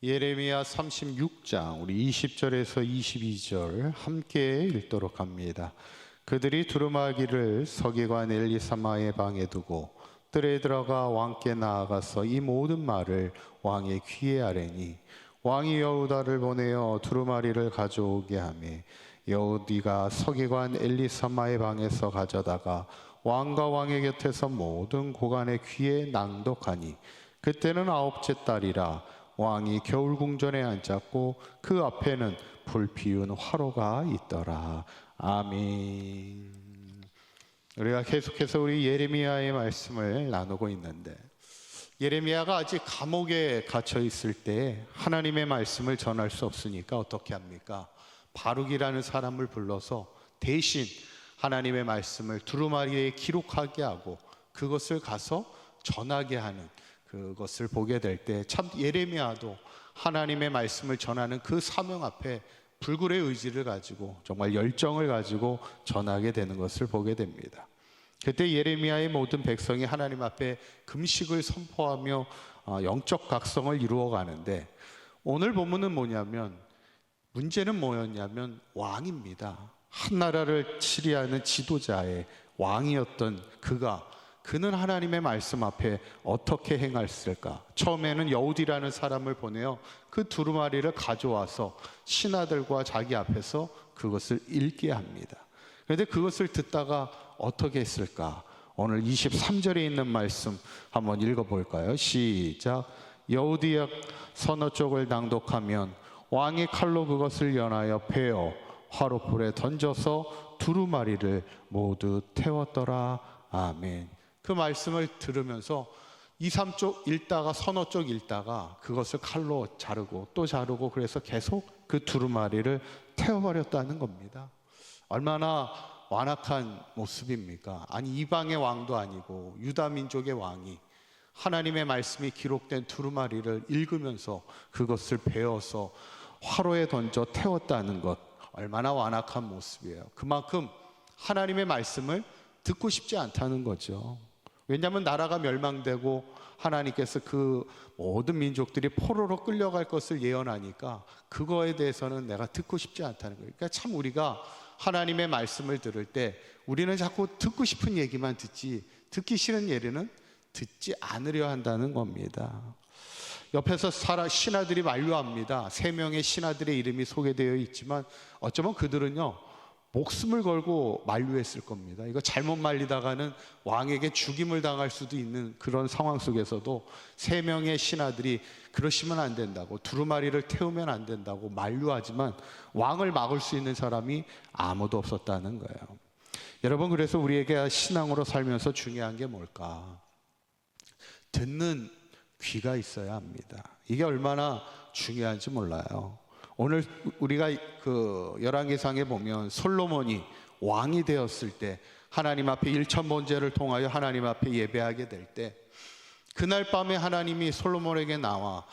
예레미야 36장 우리 20절에서 22절 함께 읽도록 합니다. 그들이 두루마기를 서기관 엘리사마의 방에 두고 뜰에 들어가 왕께 나아가서 이 모든 말을 왕의 귀에 아뢰니 왕이 여우다를 보내어 두루마리를 가져오게 하매 여우디가 서기관 엘리사마의 방에서 가져다가 왕과 왕의 곁에서 모든 고관의 귀에 낭독하니 그때는 9째 달이라 왕이 겨울궁전에 앉았고 그 앞에는 불 피운 화로가 있더라. 아멘. 우리가 계속해서 우리 예레미야의 말씀을 나누고 있는데, 예레미야가 아직 감옥에 갇혀 있을 때 하나님의 말씀을 전할 수 없으니까 어떻게 합니까? 바룩이라는 사람을 불러서 대신 하나님의 말씀을 두루마리에 기록하게 하고 그것을 가서 전하게 하는 그것을 보게 될 때 참 예레미야도 하나님의 말씀을 전하는 그 사명 앞에 불굴의 의지를 가지고 정말 열정을 가지고 전하게 되는 것을 보게 됩니다. 그때 예레미야의 모든 백성이 하나님 앞에 금식을 선포하며 영적 각성을 이루어 가는데, 오늘 본문은 뭐냐면, 문제는 뭐였냐면 왕입니다. 한 나라를 치리하는 지도자의 왕이었던 그는 하나님의 말씀 앞에 어떻게 행했을까? 처음에는 여우디라는 사람을 보내어 그 두루마리를 가져와서 신하들과 자기 앞에서 그것을 읽게 합니다. 그런데 그것을 듣다가 어떻게 했을까? 오늘 23절에 있는 말씀 한번 읽어볼까요? 시작. 여우디의 서너 쪽을 낭독하면 왕이 칼로 그것을 연하여 베어 화롯불에 던져서 두루마리를 모두 태웠더라. 아멘. 그 말씀을 들으면서 2, 3쪽 읽다가 서너 쪽 읽다가 그것을 칼로 자르고 또 자르고, 그래서 계속 그 두루마리를 태워버렸다는 겁니다. 얼마나 완악한 모습입니까? 아니, 이방의 왕도 아니고 유다 민족의 왕이 하나님의 말씀이 기록된 두루마리를 읽으면서 그것을 베어서 화로에 던져 태웠다는 것, 얼마나 완악한 모습이에요. 그만큼 하나님의 말씀을 듣고 싶지 않다는 거죠. 왜냐하면 나라가 멸망되고 하나님께서 그 모든 민족들이 포로로 끌려갈 것을 예언하니까 그거에 대해서는 내가 듣고 싶지 않다는 거예요. 그러니까 참 우리가 하나님의 말씀을 들을 때 우리는 자꾸 듣고 싶은 얘기만 듣기 싫은 예리는 듣지 않으려 한다는 겁니다. 옆에서 신하들이 만류합니다. 3명의 신하들의 이름이 소개되어 있지만 어쩌면 그들은요, 목숨을 걸고 만류했을 겁니다. 이거 잘못 말리다가는 왕에게 죽임을 당할 수도 있는 그런 상황 속에서도 3명의 신하들이 그러시면 안 된다고, 두루마리를 태우면 안 된다고 만류하지만 왕을 막을 수 있는 사람이 아무도 없었다는 거예요. 여러분, 그래서 우리에게 신앙으로 살면서 중요한 게 뭘까? 듣는 귀가 있어야 합니다. 이게 얼마나 중요한지 몰라요. 오늘 우리가 그 열왕기상에 보면 솔로몬이 왕이 되었을 때 하나님 앞에 일천번제를 통하여 하나님 앞에 예배하게 될 때, 그날 밤에 하나님이 솔로몬에게 나와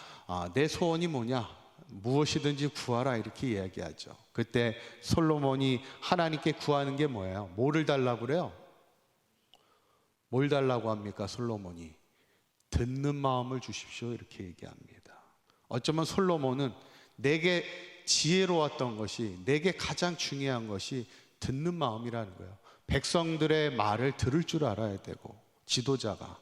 내 소원이 뭐냐? 무엇이든지 구하라, 이렇게 이야기하죠. 그때 솔로몬이 하나님께 구하는 게 뭐예요? 뭐를 달라고 그래요? 뭘 달라고 합니까? 솔로몬이 듣는 마음을 주십시오, 이렇게 얘기합니다. 어쩌면 솔로몬은 내게 지혜로웠던 것이, 내게 가장 중요한 것이 듣는 마음이라는 거예요. 백성들의 말을 들을 줄 알아야 되고, 지도자가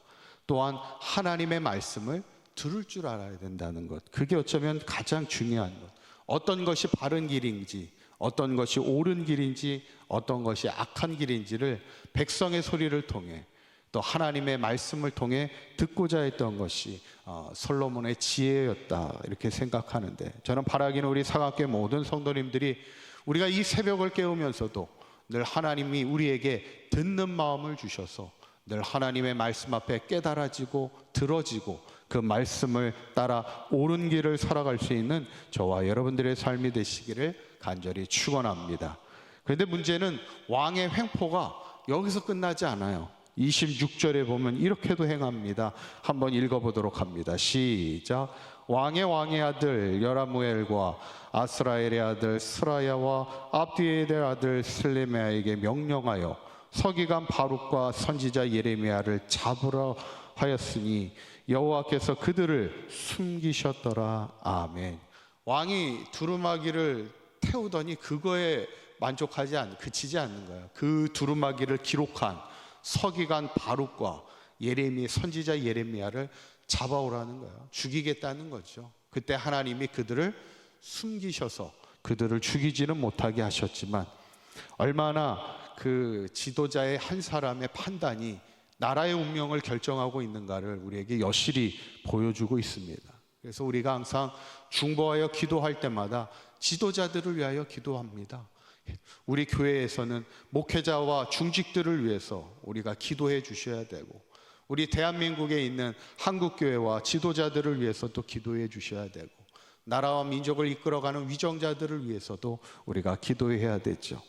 또한 하나님의 말씀을 들을 줄 알아야 된다는 것, 그게 어쩌면 가장 중요한 것. 어떤 것이 바른 길인지, 어떤 것이 옳은 길인지, 어떤 것이 악한 길인지를 백성의 소리를 통해, 또 하나님의 말씀을 통해 듣고자 했던 것이 솔로몬의 지혜였다, 이렇게 생각하는데, 저는 바라기는 우리 사각교회 모든 성도님들이 우리가 이 새벽을 깨우면서도 늘 하나님이 우리에게 듣는 마음을 주셔서 늘 하나님의 말씀 앞에 깨달아지고 들어지고 그 말씀을 따라 옳은 길을 살아갈 수 있는 저와 여러분들의 삶이 되시기를 간절히 축원합니다. 그런데 문제는 왕의 횡포가 여기서 끝나지 않아요. 26절에 보면 이렇게도 행합니다. 한번 읽어보도록 합니다. 시작. 왕의 아들 여라무엘과 아스라엘의 아들 스라야와 압디엘의 아들 슬레미야에게 명령하여 서기관 바룩과 선지자 예레미야를 잡으러 하였으니 여호와께서 그들을 숨기셨더라. 아멘. 왕이 두루마기를 태우더니 그거에 그치지 않는 거예요. 그 두루마기를 기록한 서기관 바룩과 선지자 예레미야를 잡아오라는 거예요. 죽이겠다는 거죠. 그때 하나님이 그들을 숨기셔서 그들을 죽이지는 못하게 하셨지만, 얼마나 그 지도자의 한 사람의 판단이 나라의 운명을 결정하고 있는가를 우리에게 여실히 보여주고 있습니다. 그래서 우리가 항상 중보하여 기도할 때마다 지도자들을 위하여 기도합니다. 우리 교회에서는 목회자와 중직들을 위해서 우리가 기도해 주셔야 되고, 우리 대한민국에 있는 한국교회와 지도자들을 위해서도 기도해 주셔야 되고, 나라와 민족을 이끌어가는 위정자들을 위해서도 우리가 기도해야 되죠.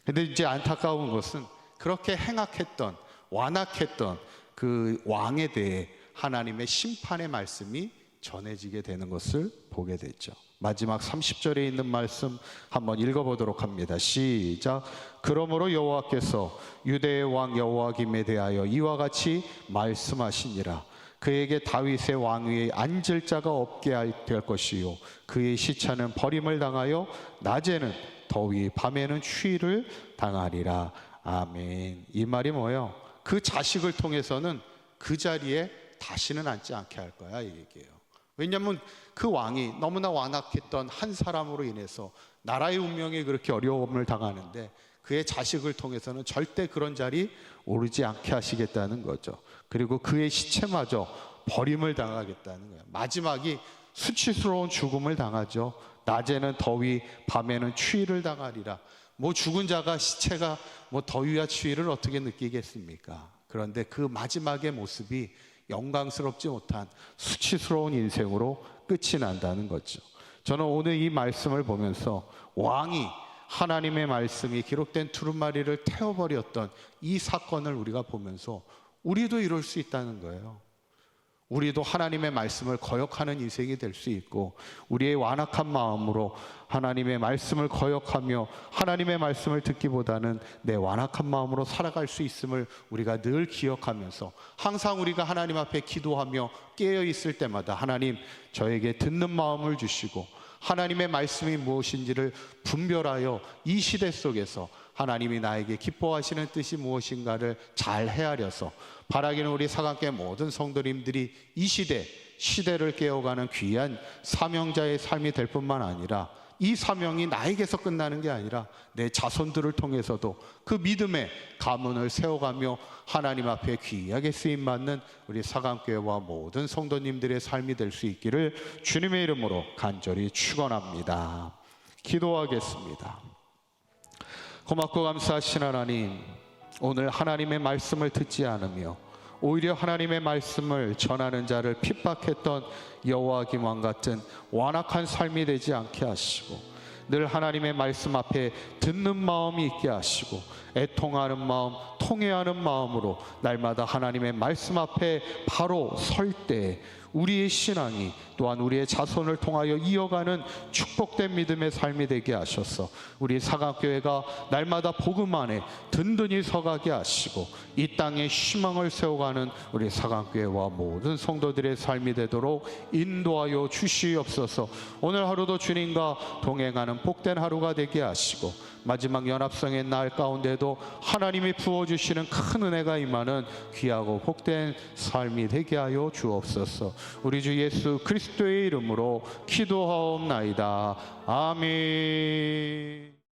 근데 이제 안타까운 것은 그렇게 행악했던, 완악했던 그 왕에 대해 하나님의 심판의 말씀이 전해지게 되는 것을 보게 됐죠. 마지막 30절에 있는 말씀 한번 읽어보도록 합니다. 시작. 그러므로 여호와께서 유대의 왕 여호와김에 대하여 이와 같이 말씀하시니라. 그에게 다윗의 왕위에 앉을 자가 없게 될 것이요 그의 시차는 버림을 당하여 낮에는 더위 밤에는 추위를 당하리라. 아멘. 이 말이 뭐예요? 그 자식을 통해서는 그 자리에 다시는 앉지 않게 할 거야, 이 얘기예요. 왜냐하면 그 왕이 너무나 완악했던 한 사람으로 인해서 나라의 운명이 그렇게 어려움을 당하는데, 그의 자식을 통해서는 절대 그런 자리 오르지 않게 하시겠다는 거죠. 그리고 그의 시체마저 버림을 당하겠다는 거예요. 마지막이 수치스러운 죽음을 당하죠. 낮에는 더위 밤에는 추위를 당하리라. 죽은 자가, 시체가 더위와 추위를 어떻게 느끼겠습니까? 그런데 그 마지막의 모습이 영광스럽지 못한 수치스러운 인생으로 끝이 난다는 거죠. 저는 오늘 이 말씀을 보면서 왕이 하나님의 말씀이 기록된 두루마리를 태워버렸던 이 사건을 우리가 보면서 우리도 이럴 수 있다는 거예요. 우리도 하나님의 말씀을 거역하는 인생이 될 수 있고, 우리의 완악한 마음으로 하나님의 말씀을 거역하며 하나님의 말씀을 듣기보다는 내 완악한 마음으로 살아갈 수 있음을 우리가 늘 기억하면서, 항상 우리가 하나님 앞에 기도하며 깨어 있을 때마다 하나님 저에게 듣는 마음을 주시고 하나님의 말씀이 무엇인지를 분별하여 이 시대 속에서 하나님이 나에게 기뻐하시는 뜻이 무엇인가를 잘 헤아려서 바라기는 우리 사강교회 모든 성도님들이 이 시대를 깨어가는 귀한 사명자의 삶이 될 뿐만 아니라, 이 사명이 나에게서 끝나는 게 아니라 내 자손들을 통해서도 그 믿음의 가문을 세워가며 하나님 앞에 귀하게 쓰임받는 우리 사강교회와 모든 성도님들의 삶이 될 수 있기를 주님의 이름으로 간절히 축원합니다. 기도하겠습니다. 고맙고 감사하신 하나님, 오늘 하나님의 말씀을 듣지 않으며 오히려 하나님의 말씀을 전하는 자를 핍박했던 여호와김 왕 같은 완악한 삶이 되지 않게 하시고, 늘 하나님의 말씀 앞에 듣는 마음이 있게 하시고 애통하는 마음, 통회하는 마음으로 날마다 하나님의 말씀 앞에 바로 설 때 우리의 신앙이 또한 우리의 자손을 통하여 이어가는 축복된 믿음의 삶이 되게 하셔서 우리 사강교회가 날마다 복음 안에 든든히 서가게 하시고 이 땅에 희망을 세워가는 우리 사강교회와 모든 성도들의 삶이 되도록 인도하여 주시옵소서. 오늘 하루도 주님과 동행하는 복된 하루가 되게 하시고 마지막 연합성의 날 가운데도 하나님이 부어주시는 큰 은혜가 임하는 귀하고 복된 삶이 되게 하여 주옵소서. 우리 주 예수 그리스도의 이름으로 기도하옵나이다. 아멘.